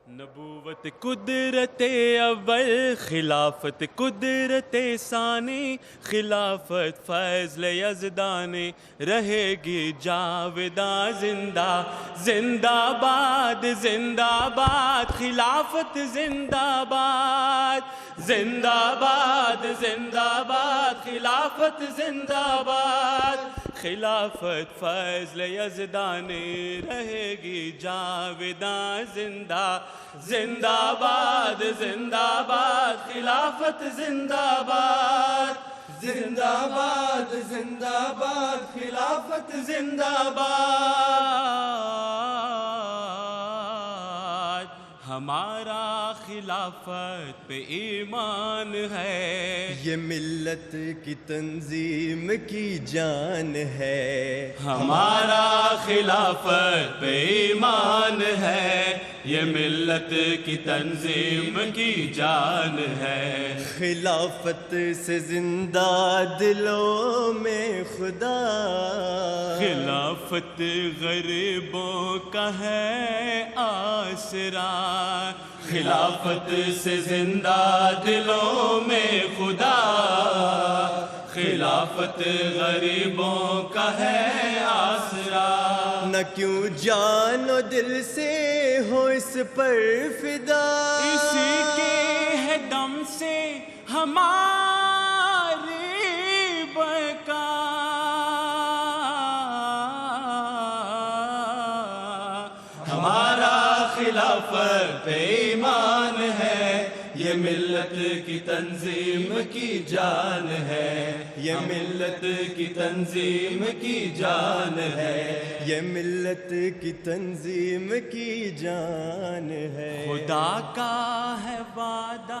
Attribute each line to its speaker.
Speaker 1: نبوت قدرت اول، خلافت قدرت ثانی، خلافت فیض یزدانی، رہے گی جاوداں زندہ زندہ باد زندہ باد، خلافت زندہ باد زندہ باد زندہ باد، خلافت زندہ باد، خلافت فیض یزدانی، رہے گی جاوداں زندہ زندہ باد زندہ باد، خلافت زندہ باد زندہ باد زندہ باد، خلافت زندہ باد۔ ہمارا خلافت پہ ایمان ہے،
Speaker 2: یہ ملت کی تنظیم کی جان ہے۔
Speaker 1: ہمارا خلافت پہ ایمان ہے، یہ ملت کی تنظیم کی جان ہے۔
Speaker 2: خلافت سے زندہ دلوں میں خدا،
Speaker 1: خلافت غریبوں کا ہے آسرا، خلافت سے زندہ دلوں میں خدا، خلافت غریبوں کا ہے آسرا۔
Speaker 2: نہ کیوں جان و دل سے ہو اس پر فدا،
Speaker 1: اسی کے ہے دم سے ہماری بقا، ہمارا خلافت پہ ایمان ہے، یہ ملت کی تنظیم کی جان ہے، یہ ملت کی تنظیم کی جان ہے،
Speaker 2: یہ ملت کی تنظیم کی جان ہے۔
Speaker 1: خدا کا ہے وعدہ